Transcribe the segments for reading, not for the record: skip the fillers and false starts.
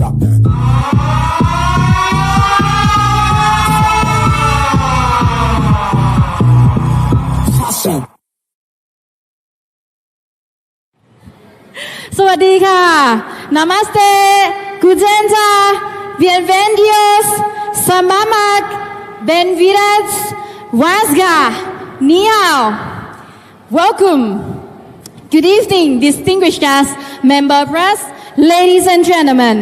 drop that. Awesome. สวัสดีค่ะ Namaste, Gujenta, Bienvenidos, Samamak, Benvidas, Wasga, Niao. Welcome. Good evening, distinguished guests, member press, ladies and gentlemen.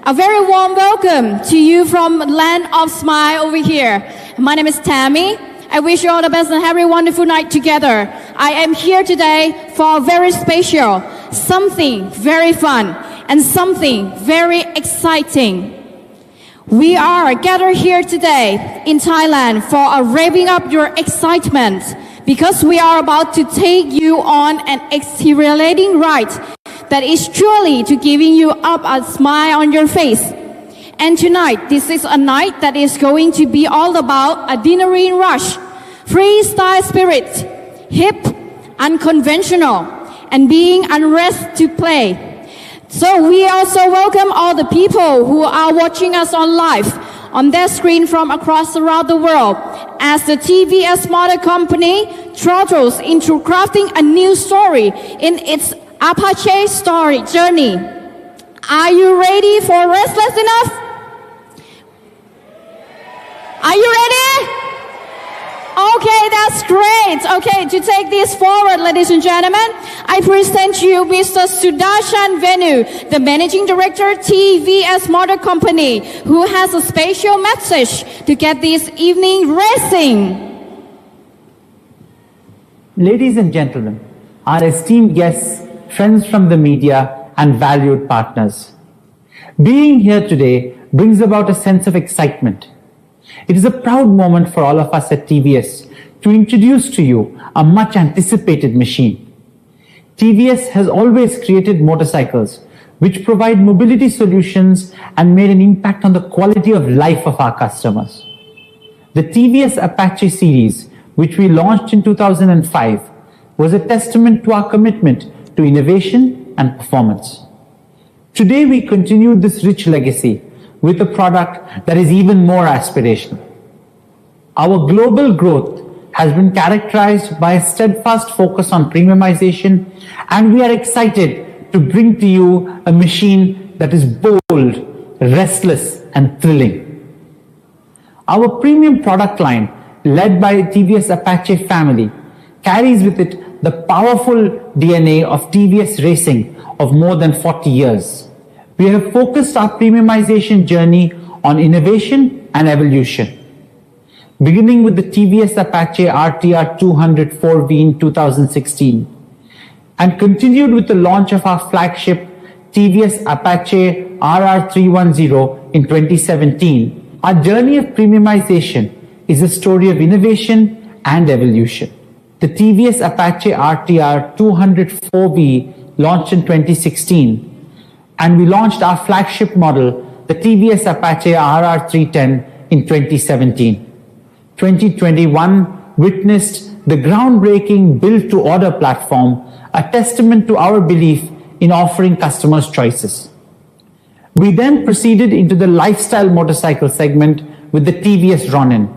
A very warm welcome to you from Land of Smile over here. My name is Tammy. I wish you all the best and have a wonderful night together. I am here today for a very special, something very fun, and something very exciting. We are gathered here today in Thailand for a revving up your excitement because we are about to take you on an exhilarating ride that is truly to giving you up a smile on your face. And tonight, this is a night that is going to be all about adrenaline rush, freestyle spirit, hip, unconventional, and being unrest to play. So we also welcome all the people who are watching us on live on their screen from across around the world as the TVS Motor Company throttles into crafting a new story in its apache story journey. Are you ready for Restless Enough? Are you ready? Okay, that's great. Okay, to take this forward, ladies and gentlemen, I present you Mr. Sudarshan Venu, the Managing Director, TVS Motor Company, who has a special message to get this evening racing. Ladies and gentlemen, our esteemed guests, friends from the media, and valued partners. Being here today brings about a sense of excitement. It is a proud moment for all of us at TVS to introduce to you a much anticipated machine. TVS has always created motorcycles which provide mobility solutions and made an impact on the quality of life of our customers. The TVS Apache series, which we launched in 2005, was a testament to our commitment to innovation and performance. Today we continue this rich legacy with a product that is even more aspirational. Our global growth has been characterized by a steadfast focus on premiumization, and we are excited to bring to you a machine that is bold, restless, and thrilling. Our premium product line, led by TVS Apache family, carries with it the powerful DNA of TVS racing of more than 40 years. We have focused our premiumization journey on innovation and evolution. Beginning with the TVS Apache RTR 204V in 2016, and continued with the launch of our flagship TVS Apache RR 310 in 2017, our journey of premiumization is a story of innovation and evolution. The TVS Apache RTR 204V launched in 2016, and we launched our flagship model, the TVS Apache RR 310, in 2017. 2021 witnessed the groundbreaking build-to-order platform, a testament to our belief in offering customers choices. We then proceeded into the lifestyle motorcycle segment with the TVS Ronin,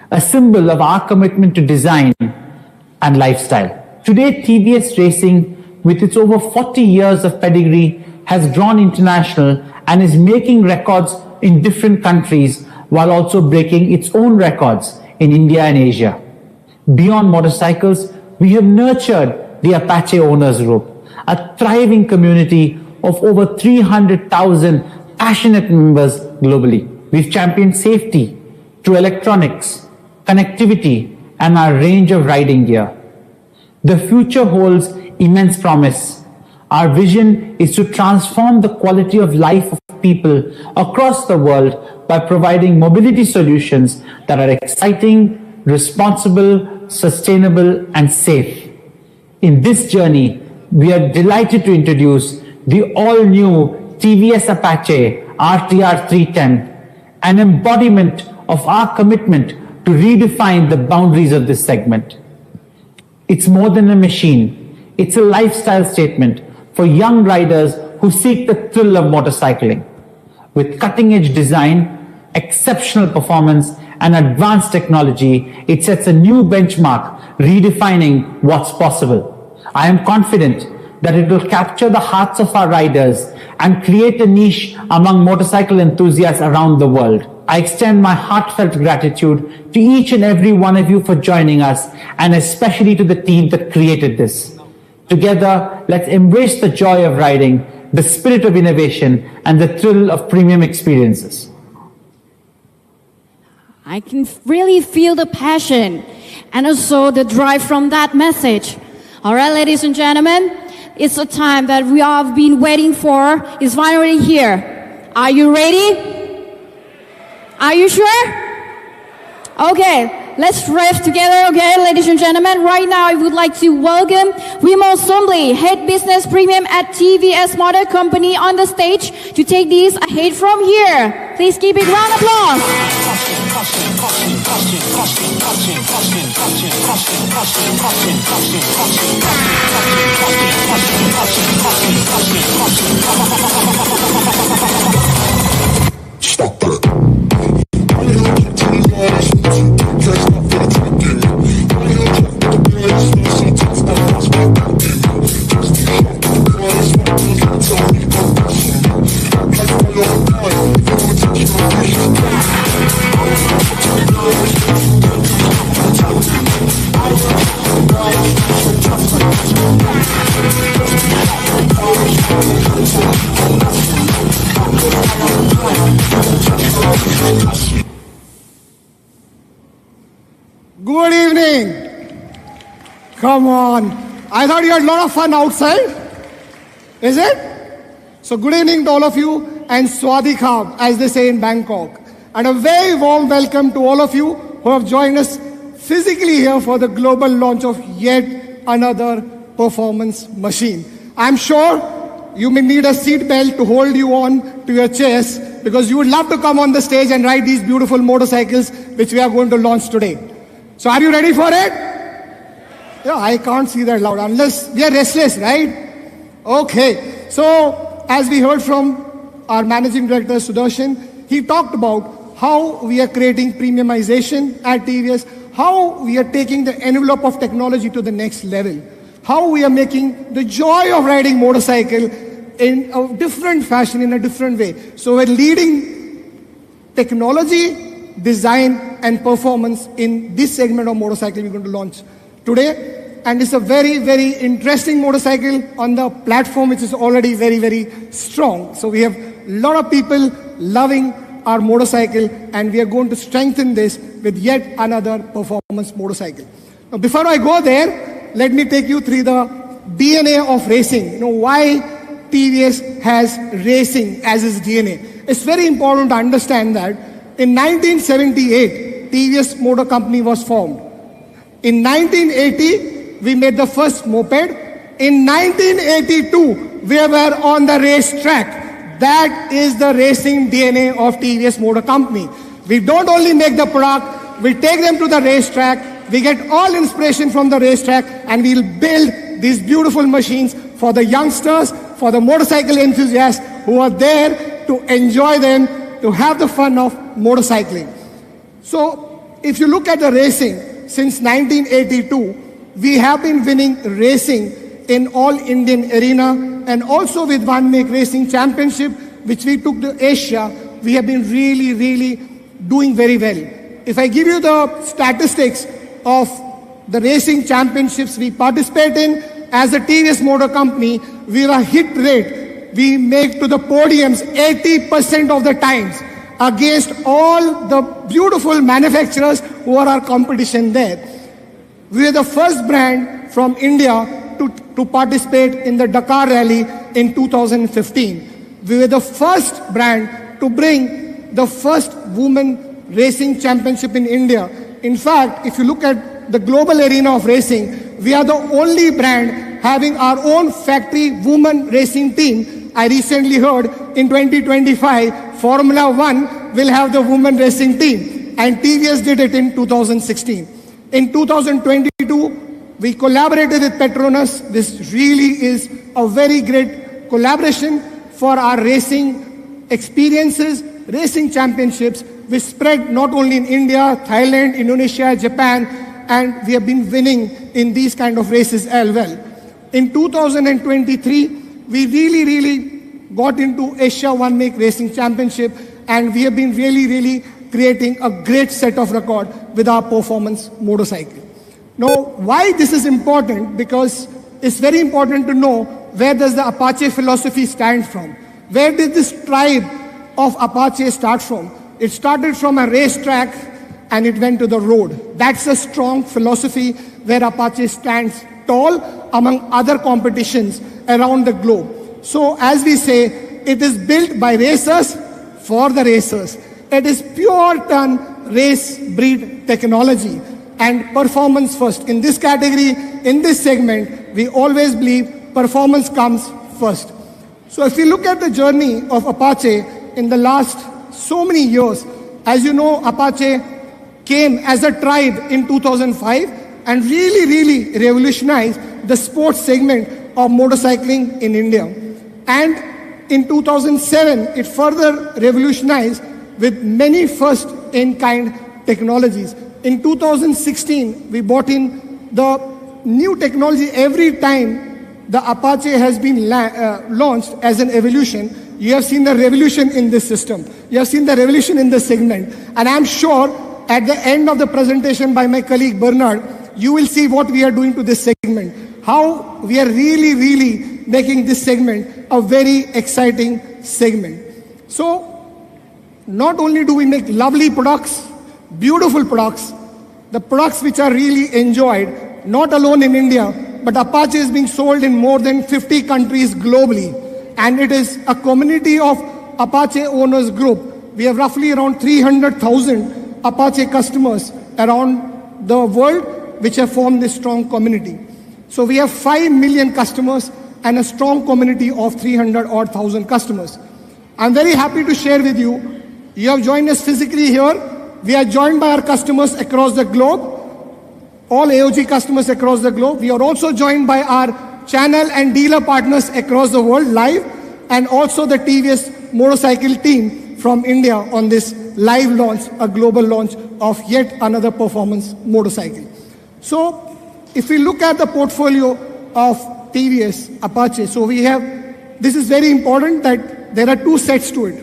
a symbol of our commitment to design and lifestyle. Today, TVS Racing, with its over 40 years of pedigree, has grown international and is making records in different countries while also breaking its own records in India and Asia. Beyond motorcycles, we have nurtured the Apache Owners Group, a thriving community of over 300,000 passionate members globally. We've championed safety through electronics, connectivity, and our range of riding gear. The future holds immense promise. Our vision is to transform the quality of life of people across the world by providing mobility solutions that are exciting, responsible, sustainable, and safe. In this journey, we are delighted to introduce the all-new TVS Apache RTR 310, an embodiment of our commitment to redefine the boundaries of this segment. It's more than a machine. It's a lifestyle statement for young riders who seek the thrill of motorcycling. With cutting-edge design, exceptional performance, and advanced technology, it sets a new benchmark, redefining what's possible. I am confident that it will capture the hearts of our riders and create a niche among motorcycle enthusiasts around the world. I extend my heartfelt gratitude to each and every one of you for joining us, and especially to the team that created this. Together, let's embrace the joy of riding, the spirit of innovation, and the thrill of premium experiences. I can really feel the passion and also the drive from that message. All right, ladies and gentlemen, it's a time that we all have been waiting for. It's finally here. Are you ready? Are you sure? Okay, let's rev together, okay, ladies and gentlemen. Right now, I would like to welcome Vimal Sombli, Head Business Premium at TVS Motor Company, on the stage to take this ahead from here. Please give it a round of applause. Stop that. Good evening. Come on. I thought you had a lot of fun outside. Is it? So good evening to all of you, and Swadikam, as they say in Bangkok. And a very warm welcome to all of you who have joined us physically here for the global launch of yet another performance machine. I'm sure you may need a seat belt to hold you on to your chairs, because you would love to come on the stage and ride these beautiful motorcycles which we are going to launch today. So are you ready for it? Yeah, I can't see that loud unless we are restless, right? Okay. So as we heard from our Managing Director Sudarshan, he talked about how we are creating premiumization at TVS, how we are taking the envelope of technology to the next level, how we are making the joy of riding motorcycle in a different fashion, in a different way. So we're leading technology, design and performance in this segment of motorcycle we're going to launch today. And it's a very, very interesting motorcycle on the platform, which is already very, very strong. So we have a lot of people loving our motorcycle, and we are going to strengthen this with yet another performance motorcycle. Now, before I go there, let me take you through the DNA of racing. You know, why TVS has racing as its DNA. It's very important to understand that in 1978, TVS Motor Company was formed. In 1980, we made the first moped. In 1982, we were on the racetrack. That is the racing DNA of TVS Motor Company. We don't only make the product, we take them to the racetrack, we get all inspiration from the racetrack, and we'll build these beautiful machines for the youngsters, for the motorcycle enthusiasts who are there to enjoy them, to have the fun of motorcycling. So if you look at the racing, since 1982, we have been winning racing in all Indian arena, and also with One Make Racing Championship, which we took to Asia. We have been really doing very well. If I give you the statistics of the racing championships we participate in, as a TVS Motor Company, we have a hit rate. We make to the podiums 80% of the times against all the beautiful manufacturers who are our competition there. We are the first brand from India to participate in the Dakar Rally in 2015. We were the first brand to bring the first women racing championship in India. In fact, if you look at the global arena of racing, we are the only brand having our own factory women racing team. I recently heard in 2025, Formula One will have the women racing team, and TVS did it in 2016. In 2022, we collaborated with Petronas. This really is a very great collaboration for our racing experiences, racing championships, which spread not only in India, Thailand, Indonesia, Japan, and we have been winning in these kind of races as well. In 2023, we really got into Asia One Make Racing Championship, and we have been really creating a great set of record with our performance motorcycle. Now, why this is important? Because it's very important to know where does the Apache philosophy stand from. Where did this tribe of Apache start from? It started from a racetrack and it went to the road. That's a strong philosophy where Apache stands tall among other competitions around the globe. So as we say, it is built by racers for the racers. It is pure turn race breed technology and performance first. In this category, in this segment, we always believe performance comes first. So if you look at the journey of Apache in the last so many years, as you know, Apache came as a tribe in 2005 and really revolutionized the sports segment of motorcycling in India. And in 2007, it further revolutionized with many first-in-kind technologies. In 2016, we brought in the new technology. Every time the Apache has been launched as an evolution, you have seen the revolution in this system. You have seen the revolution in this segment. And I'm sure at the end of the presentation by my colleague Bernard, you will see what we are doing to this segment. How we are really making this segment a very exciting segment. So, not only do we make lovely products, beautiful products, the products which are really enjoyed, not alone in India, but Apache is being sold in more than 50 countries globally. And it is a community of Apache owners group. We have roughly around 300,000 Apache customers around the world which have formed this strong community. So we have 5 million customers and a strong community of 300,000 customers. I'm very happy to share with you, you have joined us physically here. We are joined by our customers across the globe, all AOG customers across the globe. We are also joined by our channel and dealer partners across the world live, and also the TVS motorcycle team from India on this live launch, a global launch of yet another performance motorcycle. So if we look at the portfolio of TVS Apache, so we have, this is very important that there are two sets to it.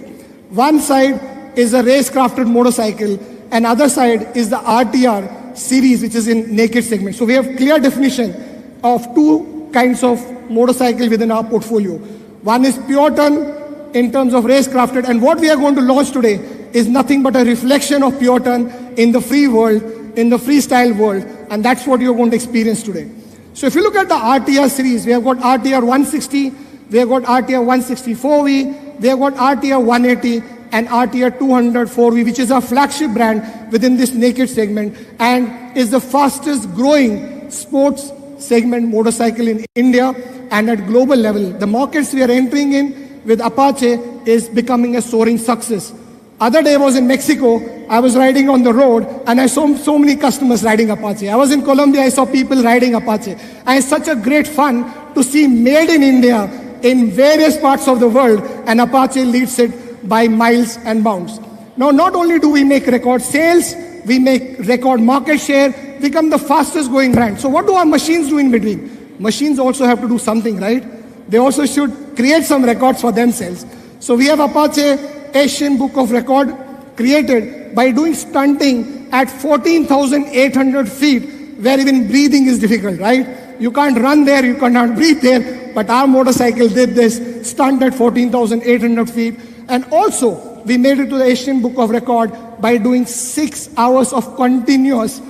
One side is a race-crafted motorcycle, and other side is the RTR series, which is in naked segment. So we have clear definition of two kinds of motorcycle within our portfolio. One is pure turn in terms of race-crafted, and what we are going to launch today is nothing but a reflection of pure turn in the free world, in the freestyle world, and that's what you're going to experience today. So if you look at the RTR series, we have got RTR 160, we have got RTR 164V, we have got RTR 180, and RTR 204V, which is our flagship brand within this naked segment and is the fastest growing sports segment motorcycle in India and at global level. The markets we are entering in with Apache is becoming a soaring success. Other day I was in Mexico, I was riding on the road and I saw so many customers riding Apache. I was in Colombia, I saw people riding Apache. And it's such a great fun to see made in India in various parts of the world, and Apache leads it by miles and bounds. Now, not only do we make record sales, we make record market share, become the fastest growing brand. So what do our machines do in between? Machines also have to do something, right? They also should create some records for themselves. So we have Apache Asian Book of Record created by doing stunting at 14,800 feet, where even breathing is difficult, right? You can't run there, you cannot breathe there, but our motorcycle did this stunt at 14,800 feet. And also, we made it to the Asian Book of Record by doing 6 hours of continuous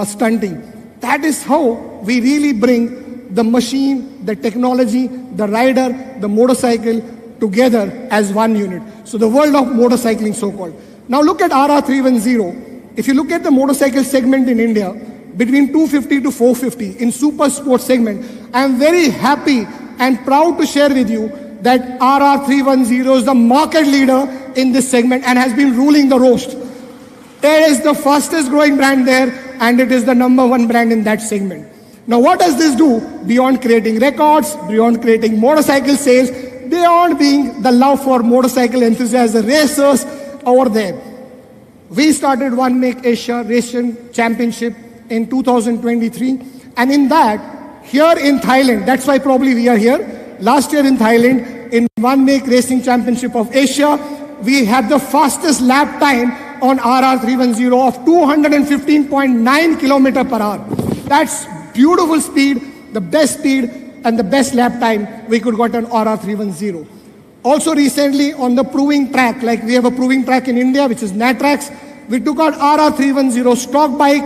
stunting. That is how we really bring the machine, the technology, the rider, the motorcycle together as one unit. So the world of motorcycling, so-called. Now look at RR310. If you look at the motorcycle segment in India, between 250 to 450 in super sports segment, I am very happy and proud to share with you that RR310 is the market leader in this segment and has been ruling the roast. It is the fastest growing brand there, and it is the #1 brand in that segment. Now what does this do? Beyond creating records, beyond creating motorcycle sales, beyond being the love for motorcycle enthusiasts, the racers over there. We started One Make Asia Racing Championship in 2023. And in that, here in Thailand, that's why probably we are here. Last year in Thailand, in One Make Racing Championship of Asia, we had the fastest lap time on RR310 of 215.9 km per hour. That's beautiful speed, the best speed and the best lap time we could get on RR310. Also recently on the proving track, like we have a proving track in India, which is Natrax, we took out RR310 stock bike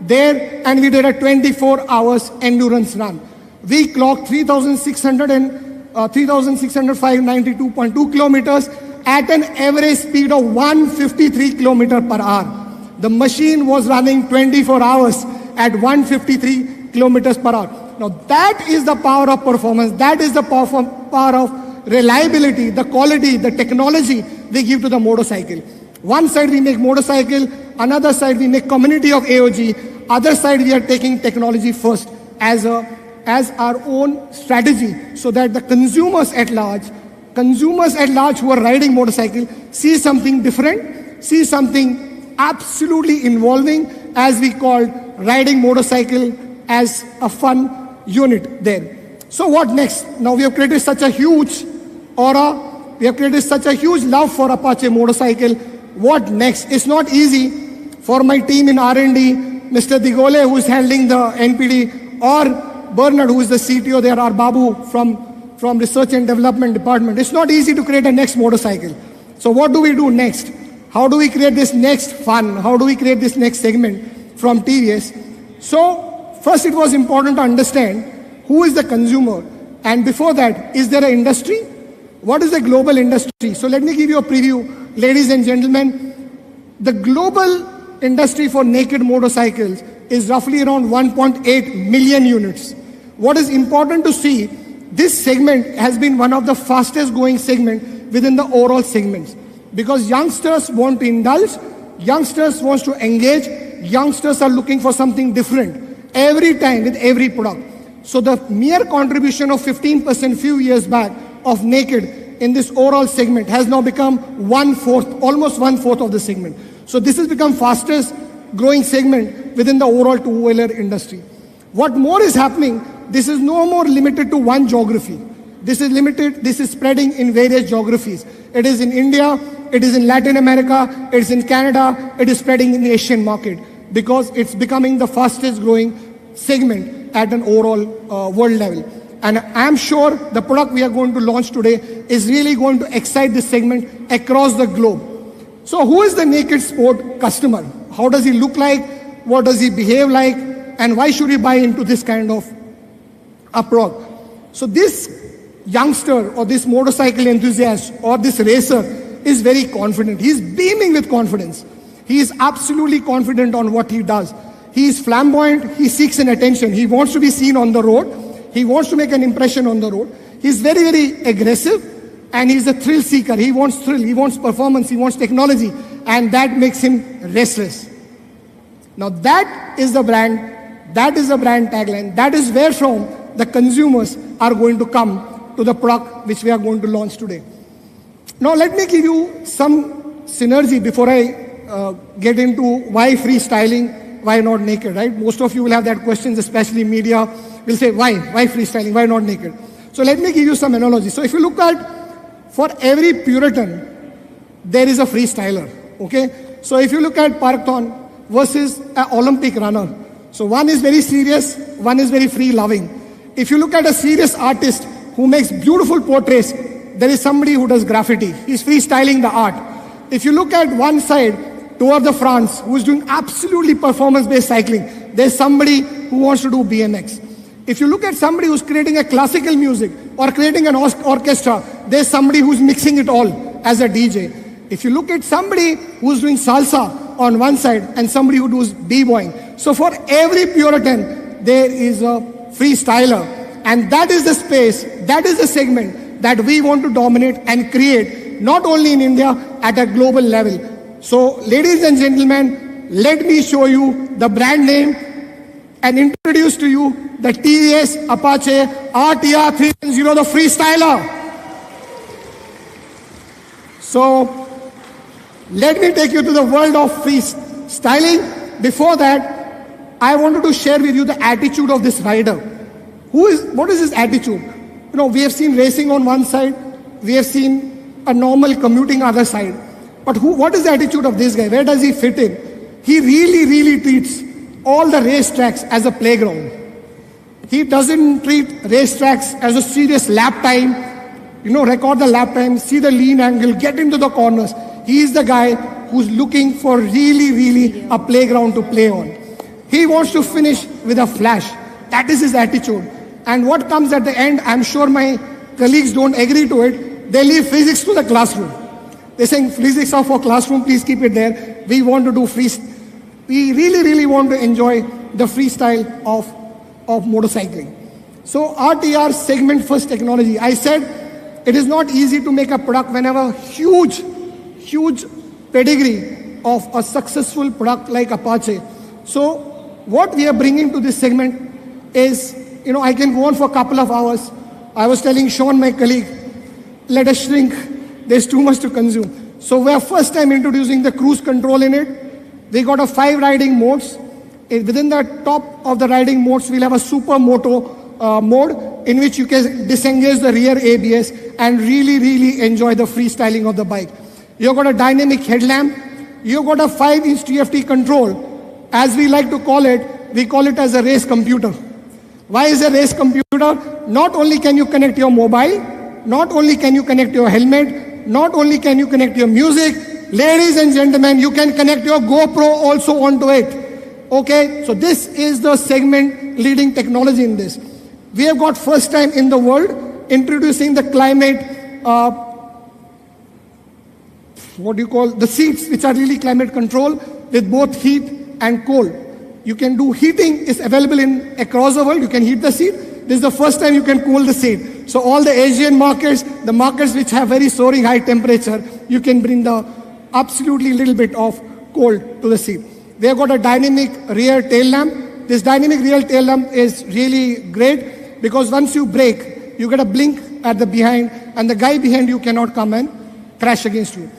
there and we did a 24 hours endurance run. We clocked 3,605.92 kilometers at an average speed of 153 kilometers per hour. The machine was running 24 hours at 153 kilometers per hour. Now that is the power of performance. That is the power of reliability, the quality, the technology we give to the motorcycle. One side we make motorcycle, another side we make community of AOG, other side we are taking technology first as our own strategy so that the consumers at large who are riding motorcycle see something different, see something absolutely involving, as we call riding motorcycle as a fun unit there. So what next? Now we have created such a huge aura, we have created such a huge love for Apache motorcycle. What next? It's not easy for my team in R&D, Mr. Digole who is handling the NPD, or Bernard who is the CTO there, or Babu from Research and Development Department. It's not easy to create a next motorcycle. So what do we do next? How do we create this next fun? How do we create this next segment from TVS? So first it was important to understand who is the consumer, and before that, is there an industry? What is the global industry? So let me give you a preview. Ladies and gentlemen, the global industry for naked motorcycles is roughly around 1.8 million units. What is important to see, this segment has been one of the fastest growing segment within the overall segments, because youngsters want to indulge, youngsters want to engage, youngsters are looking for something different every time with every product. So the mere contribution of 15% few years back of naked in this overall segment has now become almost one fourth of the segment. So this has become fastest growing segment within the overall two-wheeler industry. What more is happening, this is no more limited to one geography. This is spreading in various geographies. It is in India, it is in Latin America, it is in Canada, it is spreading in the Asian market, because it's becoming the fastest growing segment at an overall world level. And I'm sure the product we are going to launch today is really going to excite this segment across the globe. So who is the naked sport customer? How does he look like? What does he behave like? And why should he buy into this kind of a product? So this youngster or this motorcycle enthusiast or this racer is very confident. He's beaming with confidence. He is absolutely confident on what he does. He is flamboyant. He seeks an attention. He wants to be seen on the road. He wants to make an impression on the road. He's very, very aggressive, and he's a thrill seeker. He wants thrill, he wants performance, he wants technology, and that makes him restless. Now that is the brand tagline. That is where from the consumers are going to come to the product which we are going to launch today. Now let me give you some synergy before I get into why freestyling, why not naked, right? Most of you will have that questions, especially media will say, why freestyling, why not naked? So let me give you some analogy. So if you look at, for every Puritan, there is a freestyler, okay? So if you look at Parathon versus an Olympic runner, so one is very serious, one is very free-loving. If you look at a serious artist who makes beautiful portraits, there is somebody who does graffiti. He's freestyling the art. If you look at one side, Tour de France, who is doing absolutely performance-based cycling, there's somebody who wants to do BMX. If you look at somebody who's creating a classical music or creating an orchestra, there's somebody who's mixing it all as a DJ. If you look at somebody who's doing salsa on one side and somebody who does b-boying. So for every Puritan, there is a freestyler. And that is the space, that is the segment that we want to dominate and create, not only in India, at a global level. So ladies and gentlemen, let me show you the brand name and introduce to you the TVS Apache RTR 310, the freestyler. So let me take you to the world of freestyling. Before that, I wanted to share with you the attitude of this rider. What is his attitude? We have seen racing on one side, we have seen a normal commuting other side. But what is the attitude of this guy? Where does he fit in? He really treats all the racetracks as a playground. He doesn't treat racetracks as a serious lap time. Record the lap time, see the lean angle, get into the corners. He is the guy who's looking for really a playground to play on. He wants to finish with a flash. That is his attitude. And what comes at the end, I'm sure my colleagues don't agree to it. They leave physics to the classroom. They're saying physics are for classroom, please keep it there. We want to do we really want to enjoy the freestyle of motorcycling. So RTR segment first technology. I said it is not easy to make a product when you have a huge pedigree of a successful product like Apache. So what we are bringing to this segment is, I can go on for a couple of hours. I was telling Sean, my colleague, let us shrink. There's too much to consume. So we are first time introducing the cruise control in it. We got a 5 riding modes. Within the top of the riding modes, we'll have a super moto mode in which you can disengage the rear ABS and really enjoy the freestyling of the bike. You've got a dynamic headlamp. You've got a 5-inch TFT control. As we like to call it, we call it as a race computer. Why is a race computer? Not only can you connect your mobile, not only can you connect your helmet, not only can you connect your music, ladies and gentlemen, you can connect your GoPro also onto it. Okay, so this is the segment leading technology in this. We have got first time in the world introducing the climate, the seats which are really climate control with both heat and cold. You can do heating is available across the world. You can heat the seat. This is the first time you can cool the seat. So all the Asian markets, the markets which have very soaring high temperature, you can bring the absolutely little bit of cold to the seat. We have got a dynamic rear tail lamp. This dynamic rear tail lamp is really great because once you brake, you get a blink at the behind and the guy behind you cannot come and crash against you.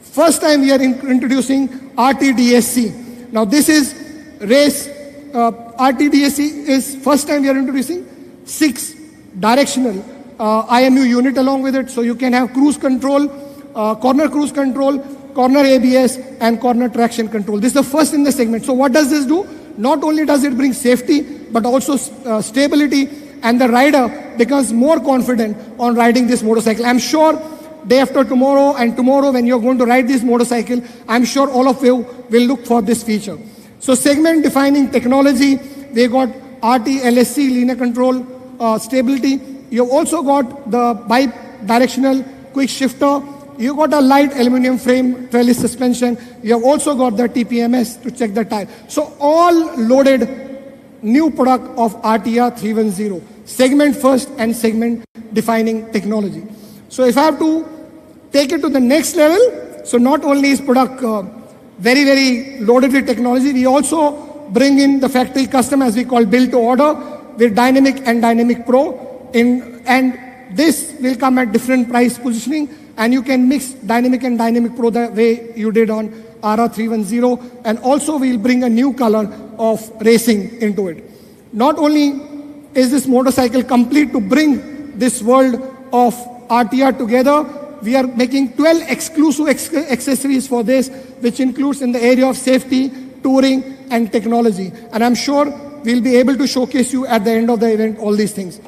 First time we are introducing RTDSC. Now this is race, RTDSC is first time we are introducing 6 directional IMU unit along with it. So you can have cruise control, corner cruise control, corner ABS and corner traction control. This is the first in the segment. So what does this do? Not only does it bring safety, but also stability, and the rider becomes more confident on riding this motorcycle. I'm sure day after tomorrow and tomorrow when you're going to ride this motorcycle, I'm sure all of you will look for this feature. So segment defining technology, they got RT, LSC, linear control, stability. You've also got the bi-directional quick shifter. You've got a light aluminum frame, trellis suspension. You've also got the TPMS to check the tire. So all loaded new product of RTR 310. Segment first and segment defining technology. So if I have to take it to the next level, so not only is product very loaded with technology, we also bring in the factory custom, as we call build to order, with Dynamic and Dynamic Pro. And this will come at different price positioning, and you can mix Dynamic and Dynamic Pro the way you did on RR310, and also we'll bring a new color of racing into it. Not only is this motorcycle complete to bring this world of RTR together, we are making 12 exclusive accessories for this, which includes in the area of safety, touring, and technology. And I'm sure we'll be able to showcase you at the end of the event all these things.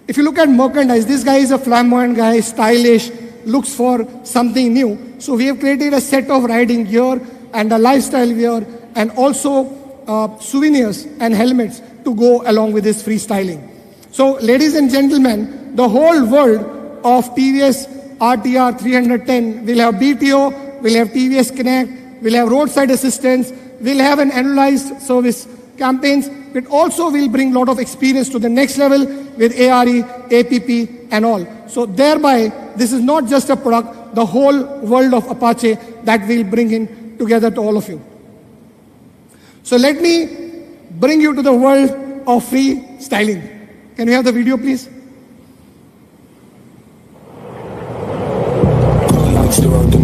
If you look at merchandise, this guy is a flamboyant guy, stylish, looks for something new. So we have created a set of riding gear and a lifestyle gear, and also souvenirs and helmets to go along with this freestyling. So ladies and gentlemen, the whole world of TVS RTR 310 will have BTO, will have TVS Connect, will have roadside assistance, will have an annualized service campaigns. It also will bring a lot of experience to the next level with ARE, APP and all. So thereby, this is not just a product, the whole world of Apache that we'll bring in together to all of you. So let me bring you to the world of freestyling. Can we have the video, please? Still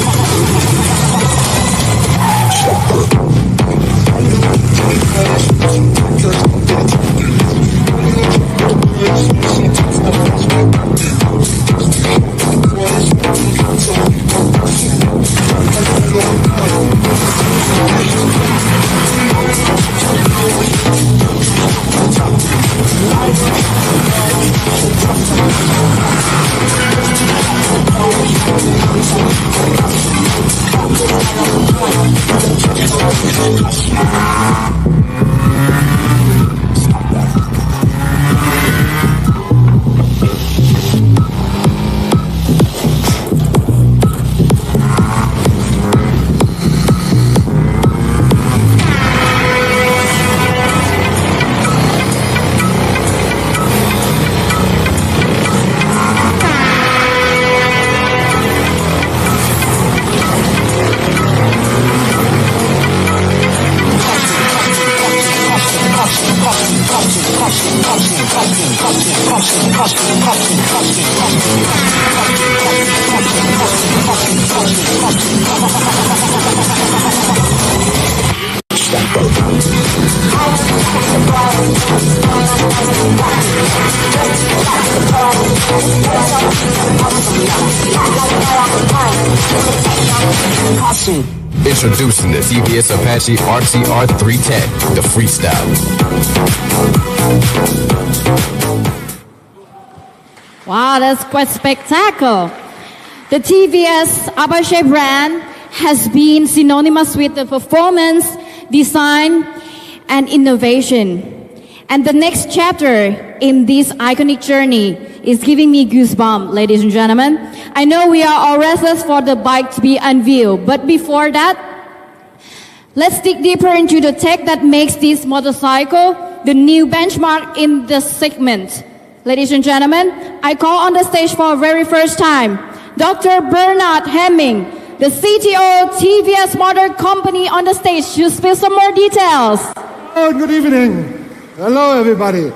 Introducing the TVS Apache RTR 310, the Freestyle. Wow, that's quite spectacular. The TVS Apache brand has been synonymous with the performance, design, and innovation. And the next chapter in this iconic journey is giving me goosebumps, ladies and gentlemen. I know we are all restless for the bike to be unveiled, but before that, let's dig deeper into the tech that makes this motorcycle the new benchmark in the segment. Ladies and gentlemen, I call on the stage for the very first time, Dr. Bernard Hemming, the CTO TVS Motor Company, on the stage to spill some more details. Oh, good evening. Hello, everybody.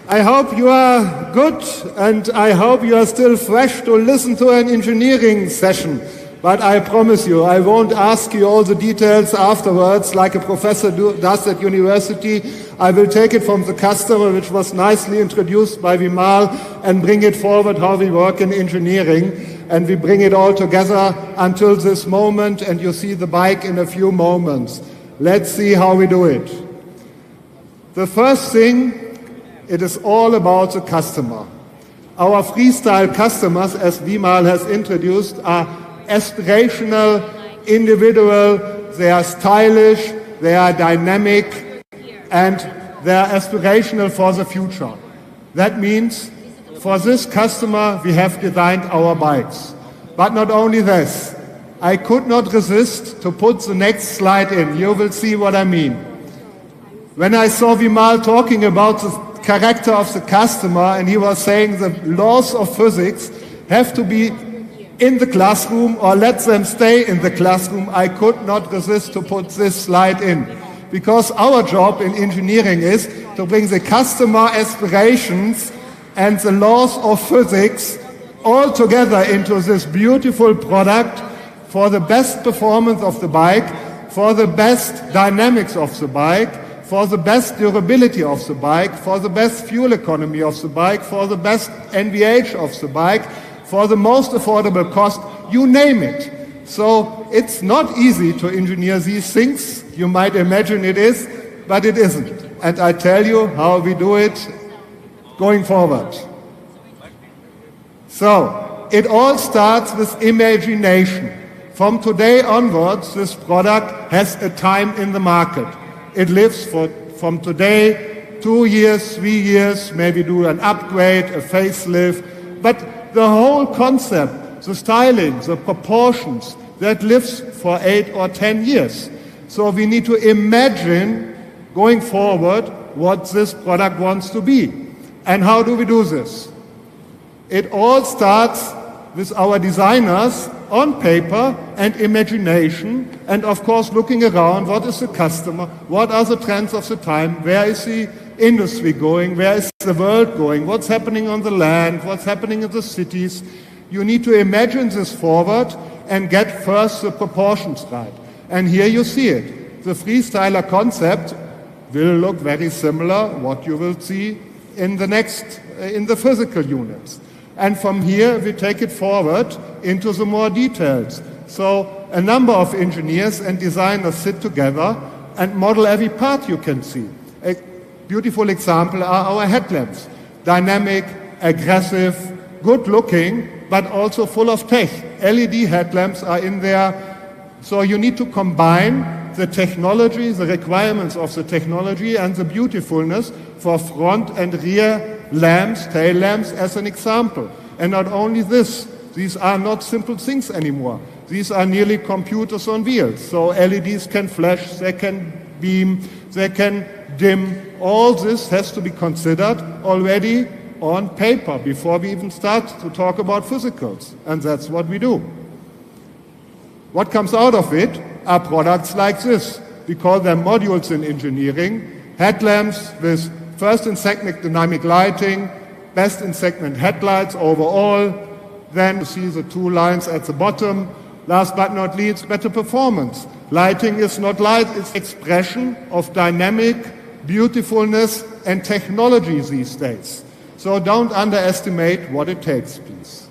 I hope you are good, and I hope you are still fresh to listen to an engineering session. But I promise you, I won't ask you all the details afterwards like a professor does at university. I will take it from the customer, which was nicely introduced by Vimal, and bring it forward how we work in engineering. And we bring it all together until this moment, and you see the bike in a few moments. Let's see how we do it. The first thing, it is all about the customer. Our freestyle customers, as Vimal has introduced, are aspirational, individual, they are stylish, they are dynamic, and they are aspirational for the future. That means for this customer we have designed our bikes. But not only this, I could not resist to put the next slide in. You will see what I mean. When I saw Vimal talking about the character of the customer, and he was saying the laws of physics have to be in the classroom or let them stay in the classroom, I could not resist to put this slide in. Because our job in engineering is to bring the customer aspirations and the laws of physics all together into this beautiful product for the best performance of the bike, for the best dynamics of the bike, for the best durability of the bike, for the best fuel economy of the bike, for the best NVH of the bike, for the most affordable cost, you name it. So it's not easy to engineer these things. You might imagine it is, but it isn't. And I tell you how we do it going forward. So it all starts with imagination. From today onwards, this product has a time in the market. It lives from today, 2 years, 3 years, maybe do an upgrade, a facelift. But the whole concept, the styling, the proportions, that lives for 8 or 10 years. So we need to imagine going forward what this product wants to be. And how do we do this? It all starts with our designers on paper and imagination, and of course looking around, what is the customer, what are the trends of the time, where is the industry going, where is the world going, what's happening on the land, what's happening in the cities. You need to imagine this forward and get first the proportions right. And here you see it. The freestyler concept will look very similar what you will see in the physical units. And from here, we take it forward into the more details. So a number of engineers and designers sit together and model every part you can see. A beautiful example are our headlamps. Dynamic, aggressive, good looking, but also full of tech. LED headlamps are in there. So you need to combine the technology, the requirements of the technology, and the beautifulness for front and rear lamps, tail lamps, as an example. And not only this, these are not simple things anymore. These are nearly computers on wheels. So LEDs can flash, they can beam, they can dim. All this has to be considered already on paper before we even start to talk about physicals. And that's what we do. What comes out of it are products like this. We call them modules in engineering. Headlamps with first and second dynamic lighting, best in segment headlights overall. Then you see the two lines at the bottom. Last but not least, better performance. Lighting is not light, it's expression of dynamic beautifulness and technology these days. So don't underestimate what it takes, please.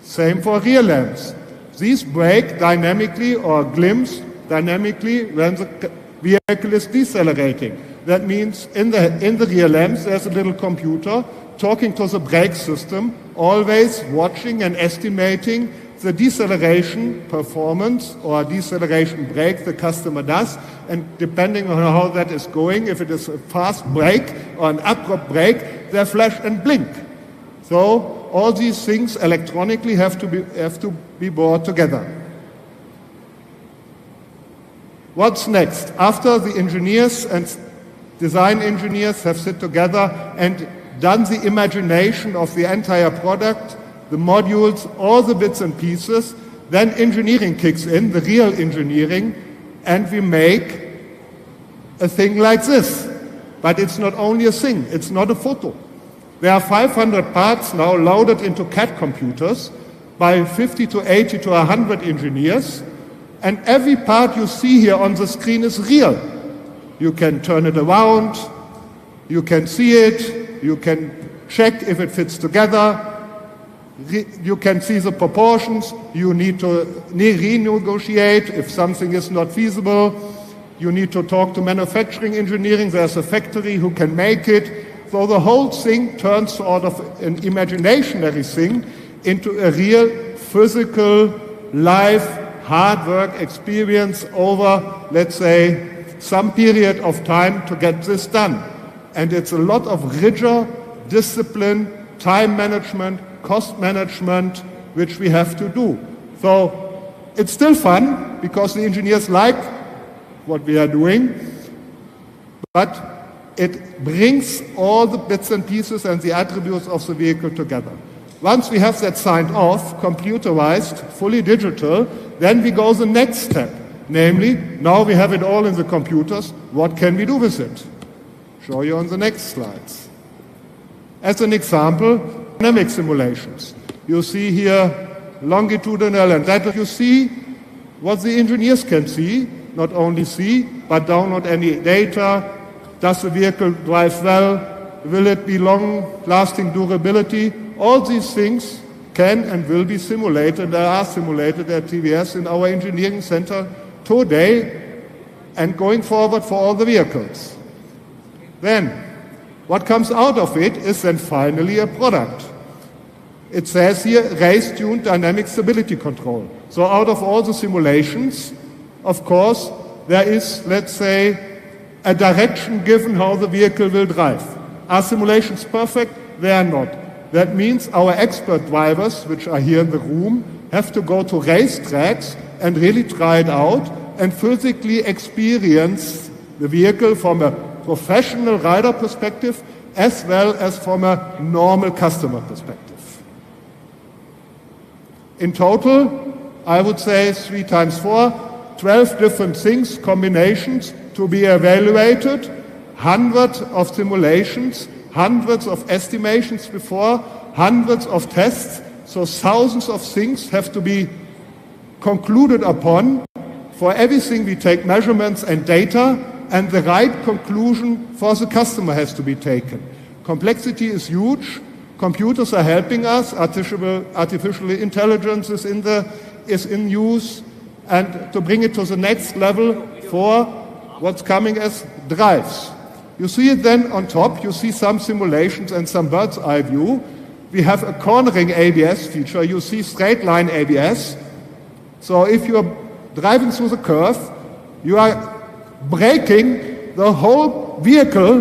Same for rear lamps. These brake dynamically or glimpse dynamically when the vehicle is decelerating. That means in the rear lamps there's a little computer talking to the brake system, always watching and estimating the deceleration performance or deceleration brake the customer does, and depending on how that is going, if it is a fast brake or an abrupt brake, they flash and blink. So all these things electronically have to be brought together. What's next? After the engineers and design engineers have sit together and done the imagination of the entire product, the modules, all the bits and pieces, then engineering kicks in, the real engineering, and we make a thing like this. But it's not only a thing, it's not a photo. There are 500 parts now loaded into CAD computers by 50 to 80 to 100 engineers, and every part you see here on the screen is real. You can turn it around, you can see it, you can check if it fits together, you can see the proportions, you need to renegotiate if something is not feasible, you need to talk to manufacturing engineering, there's a factory who can make it. So the whole thing turns out of an imaginary thing into a real physical, live, hard work experience over, let's say, some period of time to get this done. And it's a lot of rigor, discipline, time management, cost management, which we have to do. So it's still fun because the engineers like what we are doing, but it brings all the bits and pieces and the attributes of the vehicle together. Once we have that signed off, computerized, fully digital, then we go the next step. Namely, now we have it all in the computers, what can we do with it? Show you on the next slides. As an example, dynamic simulations. You see here longitudinal and lateral. You see what the engineers can see, not only see, but download any data. Does the vehicle drive well? Will it be long-lasting durability? All these things can and will be simulated. They are simulated at TVS in our engineering center today and going forward for all the vehicles. Then, what comes out of it is then finally a product. It says here, race-tuned dynamic stability control. So out of all the simulations, of course, there is, let's say, a direction given how the vehicle will drive. Are simulations perfect? They are not. That means our expert drivers, which are here in the room, have to go to racetracks and really try it out and physically experience the vehicle from a professional rider perspective as well as from a normal customer perspective. In total, I would say 3 times 4, 12 different things, combinations to be evaluated, hundreds of simulations, hundreds of estimations before, hundreds of tests, so thousands of things have to be concluded upon. For everything we take measurements and data, and the right conclusion for the customer has to be taken. Complexity is huge. Computers are helping us. Artificial intelligence is in use. And to bring it to the next level for what's coming as drives. You see it then on top. You see some simulations and some bird's eye view. We have a cornering ABS feature. You see straight line ABS. So if you're driving through the curve, you are braking, the whole vehicle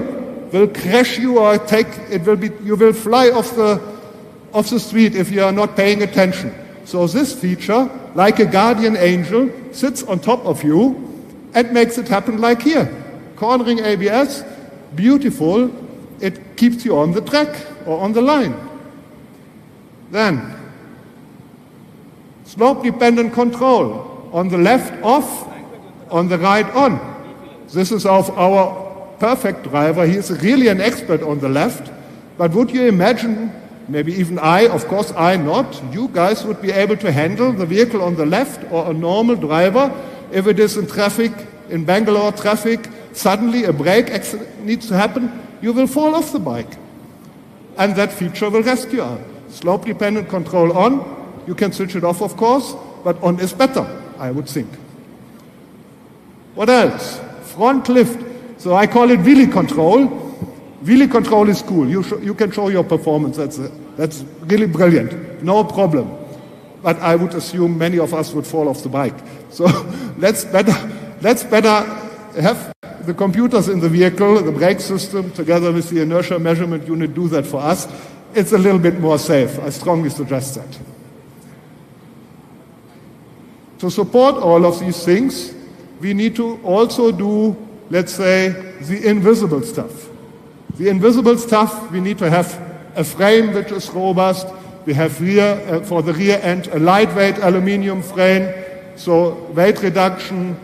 will crash you or you will fly off the street if you are not paying attention. So this feature, like a guardian angel, sits on top of you and makes it happen like here. Cornering ABS, beautiful, it keeps you on the track or on the line. Then, slope-dependent control. On the left, off, on the right, on. This is our perfect driver. He is really an expert on the left. But would you imagine, maybe even I, of course I not, you guys would be able to handle the vehicle on the left or a normal driver if it is in traffic, in Bangalore traffic, suddenly a brake accident needs to happen, you will fall off the bike. And that feature will rescue us. Slope-dependent control on, you can switch it off, of course, but on is better, I would think. What else? Front lift. So I call it wheelie control. Wheelie control is cool. You can show your performance. That's really brilliant. No problem. But I would assume many of us would fall off the bike. So let's better have the computers in the vehicle, the brake system, together with the inertia measurement unit, do that for us. It's a little bit more safe. I strongly suggest that. To support all of these things, we need to also do, let's say, the invisible stuff. The invisible stuff, we need to have a frame which is robust. We have for the rear end a lightweight aluminum frame, so weight reduction,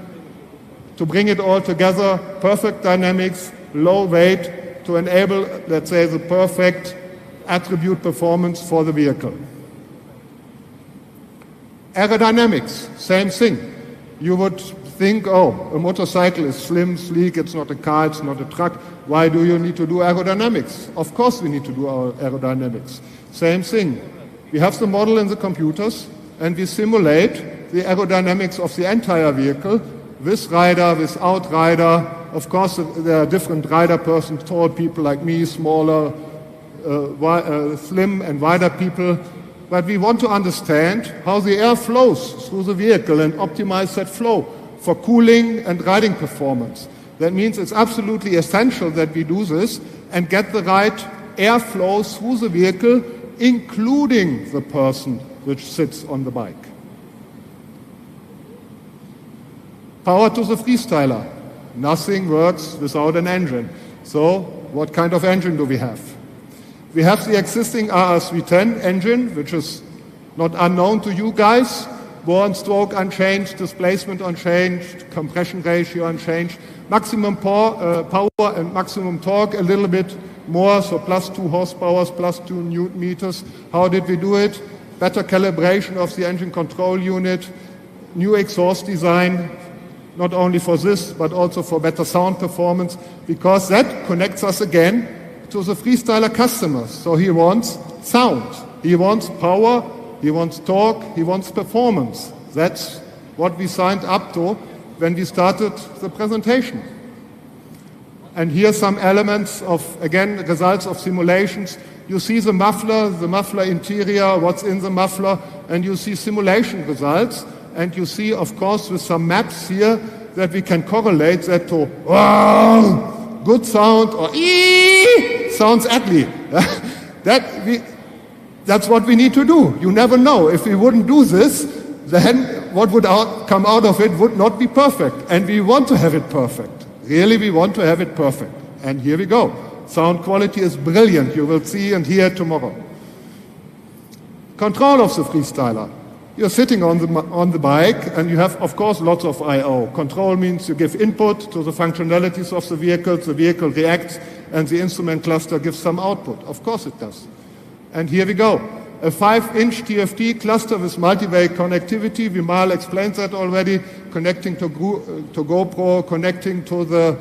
to bring it all together, perfect dynamics, low weight, to enable, let's say, the perfect attribute performance for the vehicle. Aerodynamics, same thing. You would think, oh, a motorcycle is slim, sleek, it's not a car, it's not a truck. Why do you need to do aerodynamics? Of course we need to do our aerodynamics. Same thing. We have the model in the computers and we simulate the aerodynamics of the entire vehicle with rider, without rider. Of course, there are different rider persons, tall people like me, smaller, slim and wider people. But we want to understand how the air flows through the vehicle and optimize that flow for cooling and riding performance. That means it's absolutely essential that we do this and get the right airflow through the vehicle, including the person which sits on the bike. Power to the freestyler. Nothing works without an engine. So what kind of engine do we have? We have the existing RR310 engine, which is not unknown to you guys. Bore and stroke unchanged, displacement unchanged, compression ratio unchanged. Maximum power and maximum torque a little bit more, so plus 2 horsepower, plus 2 newton meters. How did we do it? Better calibration of the engine control unit, new exhaust design, not only for this, but also for better sound performance, because that connects us again to the freestyler customers. So he wants sound, he wants power, he wants torque, he wants performance. That's what we signed up to when we started the presentation. And here are some elements of, again, results of simulations. You see the muffler interior, what's in the muffler, and you see simulation results. And you see, of course, with some maps here that we can correlate that to wow, good sound or ee, sounds ugly. That's what we need to do. You never know. If we wouldn't do this, then what would come out of it would not be perfect. And we want to have it perfect. Really, we want to have it perfect. And here we go. Sound quality is brilliant. You will see and hear tomorrow. Control of the freestyler. You're sitting on the bike and you have, of course, lots of I/O. Control means you give input to the functionalities of the vehicle reacts, and the instrument cluster gives some output. Of course it does. And here we go. A 5-inch TFT cluster with multi-way connectivity. Vimal explained that already. Connecting to GoPro, connecting to the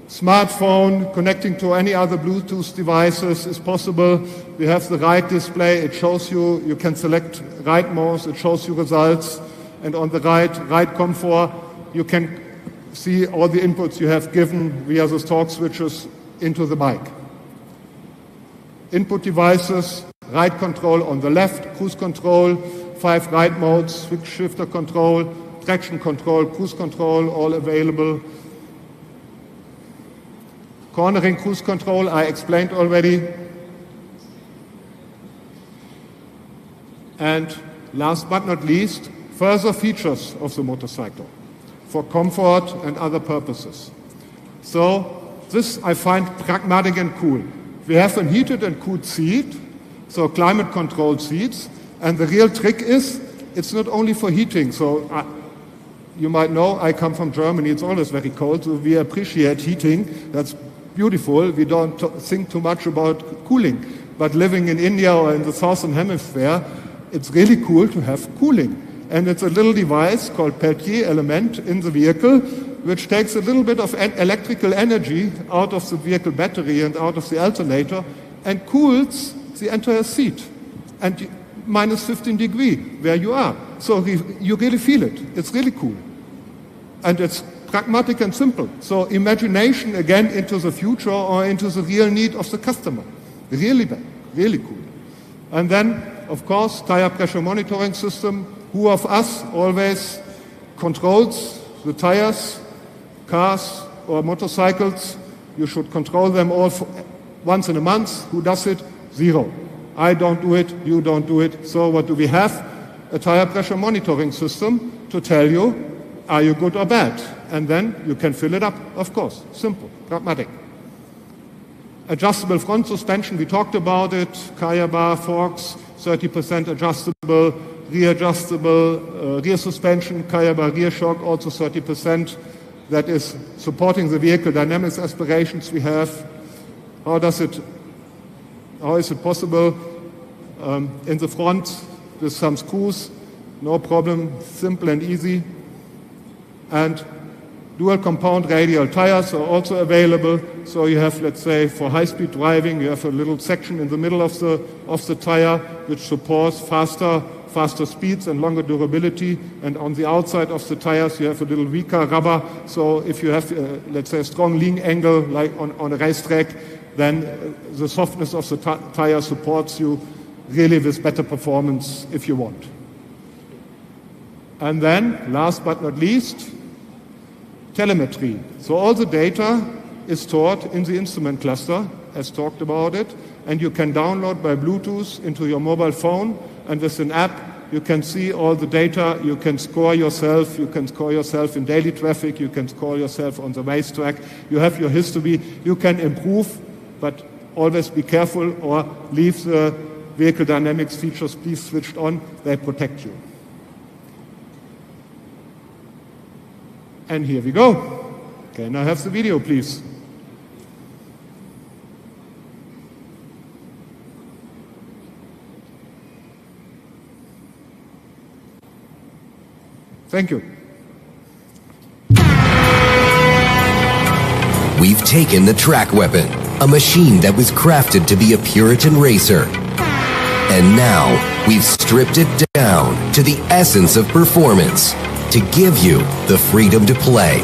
smartphone, connecting to any other Bluetooth devices is possible. We have the ride display. It shows you can select ride modes. It shows you results. And on the ride comfort, you can see all the inputs you have given via the torque switches into the bike. Input devices, ride control on the left, cruise control, 5 ride modes, switch shifter control, traction control, cruise control, all available. Cornering cruise control, I explained already. And last but not least, further features of the motorcycle for comfort and other purposes. So this I find pragmatic and cool. We have a heated and cooled seat, so climate-controlled seats. And the real trick is, it's not only for heating. So you might know, I come from Germany. It's always very cold, so we appreciate heating. That's beautiful. We don't think too much about cooling. But living in India or in the Southern Hemisphere, it's really cool to have cooling. And it's a little device called Peltier element in the vehicle, which takes a little bit of electrical energy out of the vehicle battery and out of the alternator and cools the entire seat. And minus 15 degrees where you are. So you really feel it. It's really cool. And it's pragmatic and simple. So imagination again into the future or into the real need of the customer. Really cool. And then, of course, tire pressure monitoring system. Who of us always controls the tires, cars or motorcycles? You should control them all once in a month. Who does it? 0. I don't do it, you don't do it. So what do we have? A tire pressure monitoring system to tell you, are you good or bad? And then you can fill it up, of course. Simple, pragmatic. Adjustable front suspension, we talked about it. Kaya bar, forks, 30% adjustable, rear suspension, Kaya bar rear shock, also 30%. That is supporting the vehicle dynamics aspirations we have. How is it possible? In the front, with some screws, no problem, simple and easy. And dual compound radial tires are also available. So you have, let's say, for high-speed driving, you have a little section in the middle of the tire which supports faster speeds and longer durability. And on the outside of the tires, you have a little weaker rubber. So if you have, let's say, a strong lean angle, like on a racetrack, then the softness of the tire supports you really with better performance if you want. And then, last but not least, telemetry. So all the data is stored in the instrument cluster, as talked about it, and you can download by Bluetooth into your mobile phone, and with an app, you can see all the data, you can score yourself in daily traffic, you can score yourself on the racetrack, you have your history, you can improve, but always be careful or leave the vehicle dynamics features please switched on, they protect you. And here we go. Can I have the video, please? Thank you. We've taken the track weapon, a machine that was crafted to be a Puritan racer. And now we've stripped it down to the essence of performance to give you the freedom to play.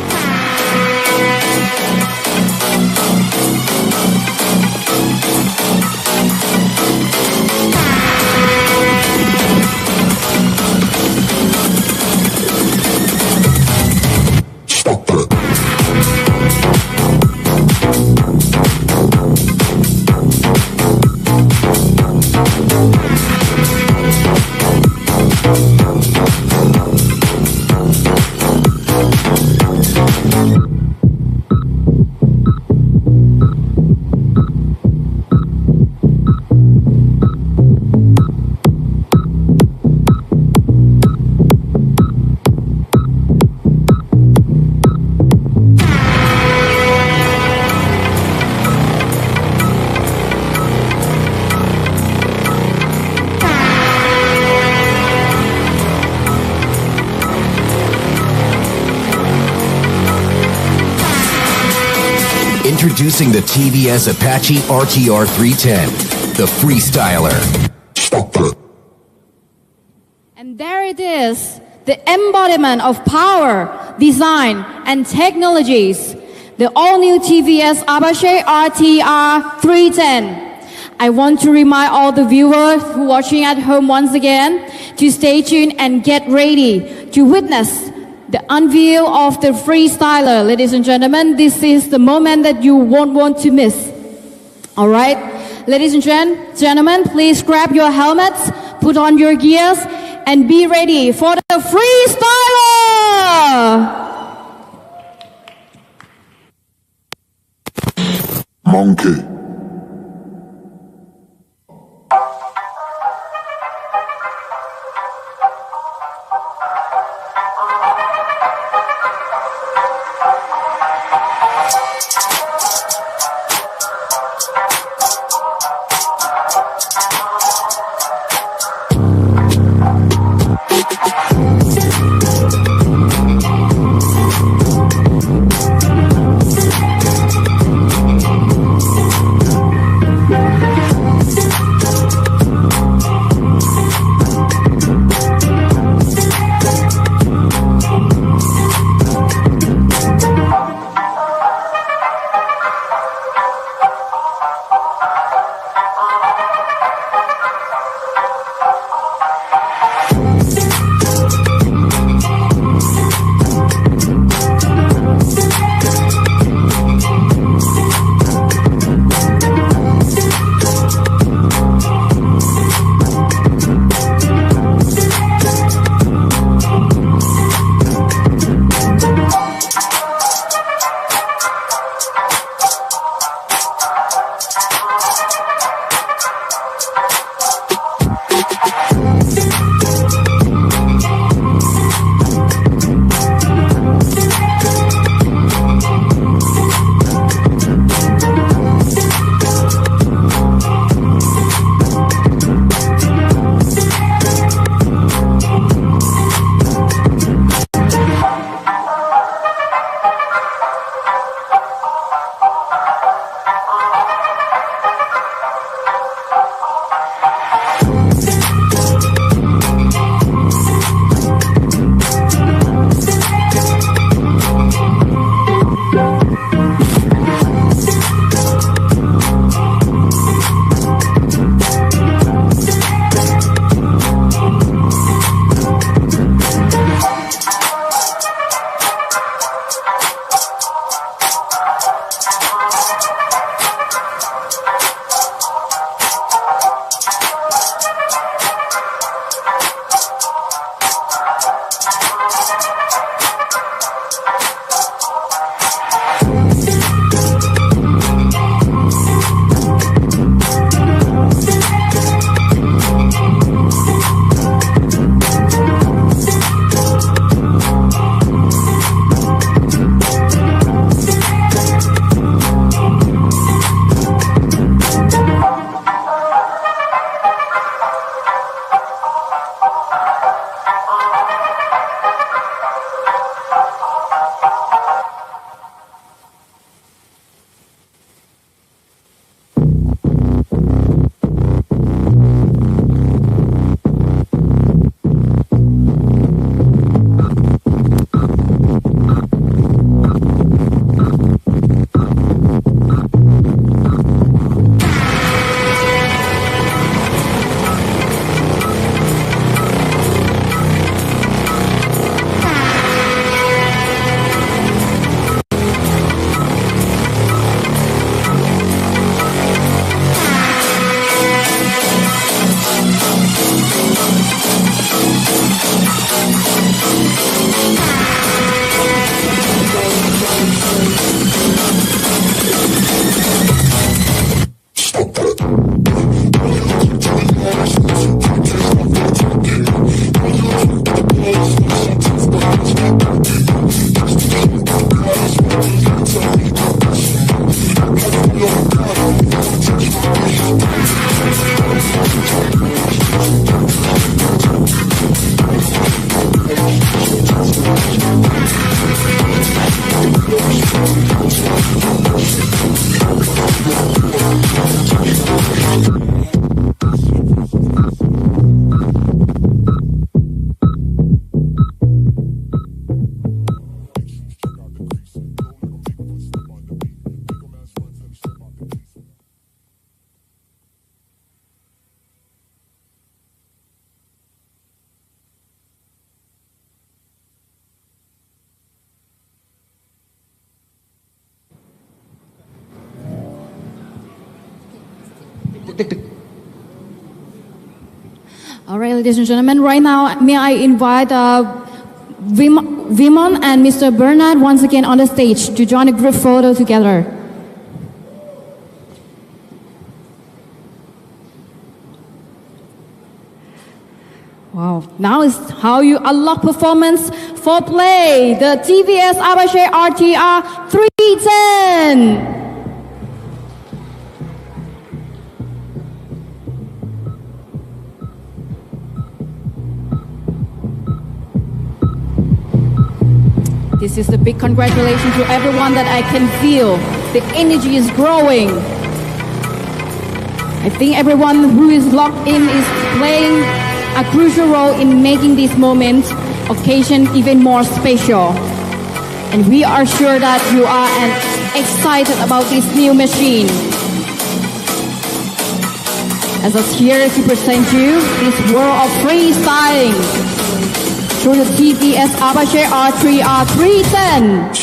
Introducing the TVS Apache RTR 310, the Freestyler. And there it is, the embodiment of power, design, and technologies. The all-new TVS Apache RTR 310. I want to remind all the viewers who are watching at home once again to stay tuned and get ready to witness the unveil of the Freestyler. Ladies and gentlemen, this is the moment that you won't want to miss. All right? Ladies and gentlemen, please grab your helmets, put on your gears, and be ready for the Freestyler! Monkey. All right, ladies and gentlemen, right now, may I invite Vimon and Mr. Bernard once again on the stage to join a group photo together. Wow, now is how you unlock performance for play. The TVS Apache RTR 310. This is a big congratulations to everyone that I can feel. The energy is growing. I think everyone who is locked in is playing a crucial role in making this moment, occasion even more special. And we are sure that you are excited about this new machine. As us here to present you this world of freestyling through the TVS Apache R3R 310.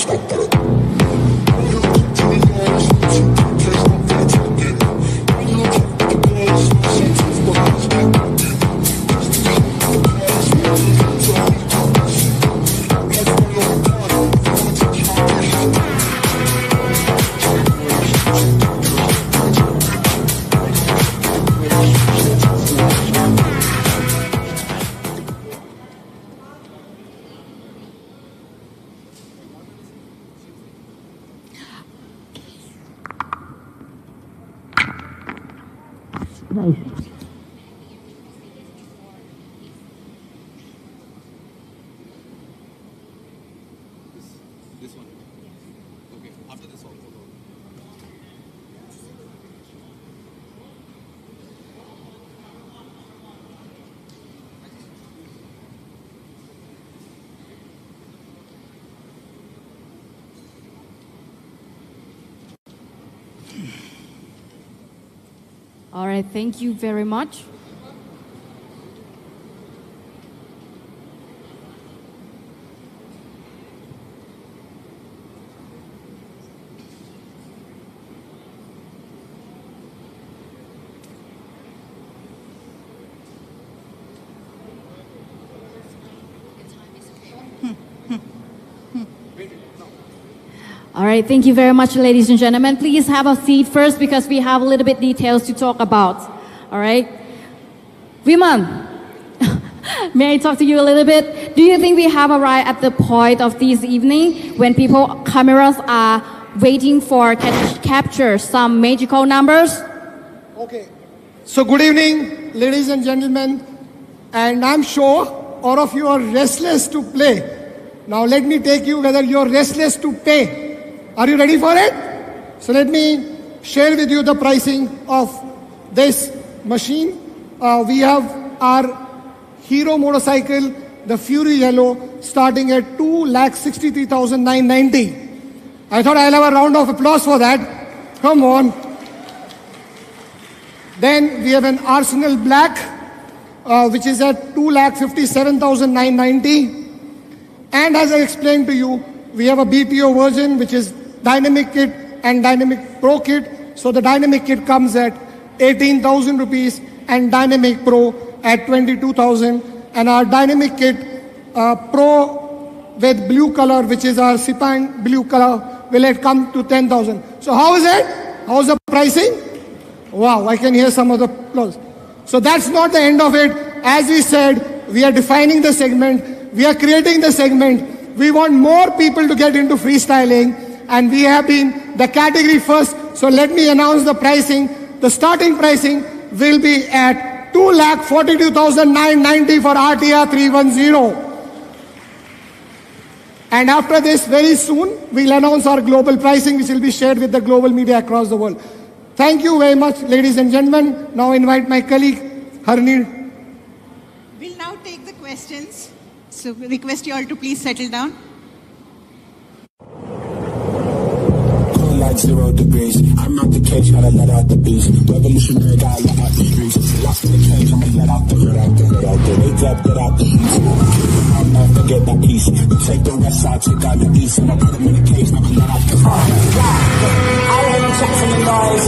Nice. This one. Okay, after this one. All right, thank you very much. All right, thank you very much, ladies and gentlemen. Please have a seat first because we have a little bit details to talk about. All right. Viman, may I talk to you a little bit? Do you think we have arrived at the point of this evening when cameras are waiting for capture some magical numbers? Okay. So good evening, ladies and gentlemen. And I'm sure all of you are restless to play. Now let me take you whether you're restless to pay. Are you ready for it? So let me share with you the pricing of this machine. We have our Hero motorcycle, the Fury Yellow, starting at 2,63,990. I thought I'll have a round of applause for that. Come on. Then we have an Arsenal Black, which is at 2,57,990. And as I explained to you, we have a BPO version, which is Dynamic Kit and Dynamic Pro Kit. So the Dynamic Kit comes at 18,000 rupees and Dynamic Pro at 22,000. And our Dynamic Kit Pro with blue color, which is our Sipan blue color, will it come to 10,000. So how is it? How's the pricing? Wow, I can hear some of the applause. So that's not the end of it. As we said, we are defining the segment. We are creating the segment. We want more people to get into freestyling. And we have been the category first. So let me announce the pricing. The starting pricing will be at 2,42,990 for RTR 310. And after this, very soon, we'll announce our global pricing, which will be shared with the global media across the world. Thank you very much, ladies and gentlemen. Now invite my colleague, Harneer. We'll now take the questions. So request you all to please settle down. Like 0 degrees. I'm out the cage, gotta let out the beast. Revolutionary, gotta let out the streets. Lost in the cage, I'ma let out the wake up, get out the east. I'll never get that peace. Take the west side, take out the east. And I'll put them in the cage, never let out the fire. I hear them checks in the noise.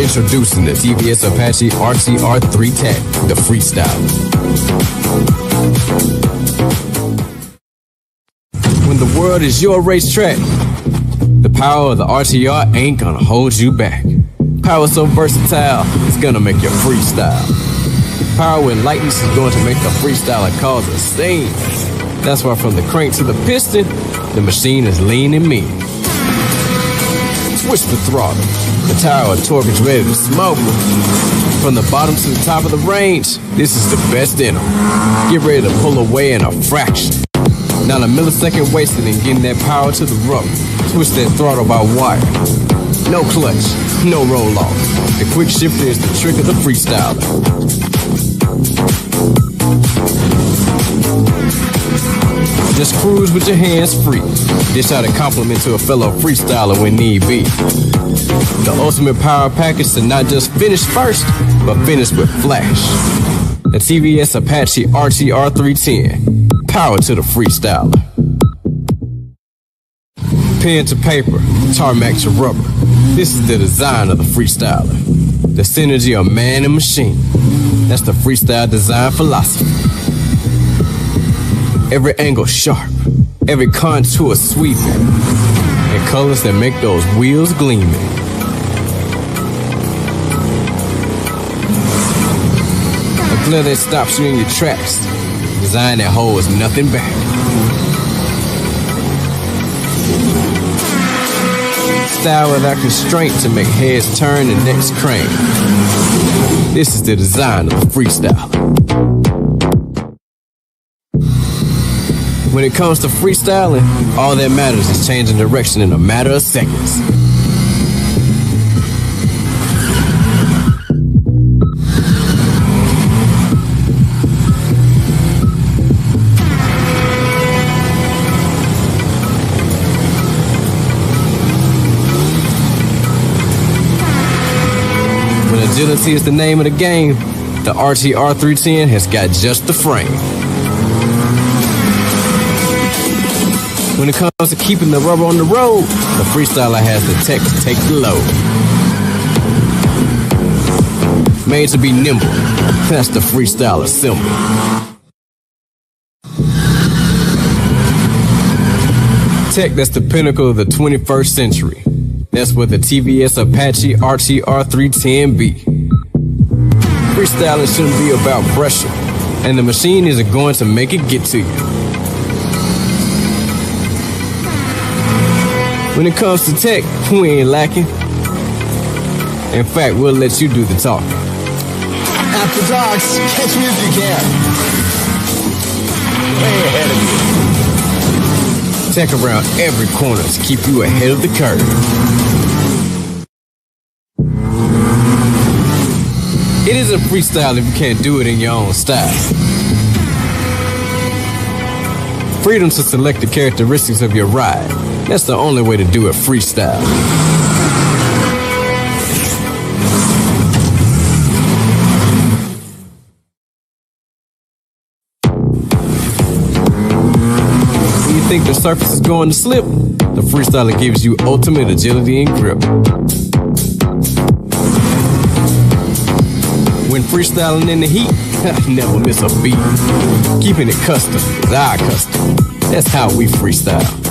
Introducing the TVS Apache RTR 310, the Freestyle. When the world is your racetrack, the power of the RTR ain't gonna hold you back. Power so versatile, it's gonna make you freestyle. Power when lightness is going to make the freestyler cause a scene. That's why from the crank to the piston, the machine is lean and mean. Switch the throttle. The tower of torque is ready to smoke. From the bottom to the top of the range, this is the best in them. Get ready to pull away in a fraction. Not a millisecond wasted in getting that power to the rubber. Twist that throttle by wire. No clutch, no roll off. The quick shifter is the trick of the freestyler. Just cruise with your hands free. Dish out a compliment to a fellow freestyler when need be. The ultimate power package to not just finish first, but finish with flash. The TVS Apache RTR 310. Power to the freestyler. Pen to paper, tarmac to rubber. This is the design of the freestyler. The synergy of man and machine. That's the freestyle design philosophy. Every angle sharp, every contour sweeping, and colors that make those wheels gleaming. A glare that stops you in your tracks, design that holds nothing back. Style without constraint to make heads turn and necks crane. This is the design of the freestyler. When it comes to freestyling, all that matters is changing direction in a matter of seconds. When agility is the name of the game, the RTR 310 has got just the frame. When it comes to keeping the rubber on the road, the freestyler has the tech to take the load. Made to be nimble, that's the freestyler symbol. Tech that's the pinnacle of the 21st century. That's what the TVS Apache RTR 310 be. Freestyling shouldn't be about pressure, and the machine isn't going to make it get to you. When it comes to tech, we ain't lacking. In fact, we'll let you do the talking. After Darks, catch me if you can. Way ahead of me. Tech around every corner to keep you ahead of the curve. It isn't freestyle if you can't do it in your own style. Freedom to select the characteristics of your ride. That's the only way to do it freestyle. When you think the surface is going to slip, the freestyler gives you ultimate agility and grip. When freestyling in the heat, never miss a beat. Keeping it custom is our custom. That's how we freestyle.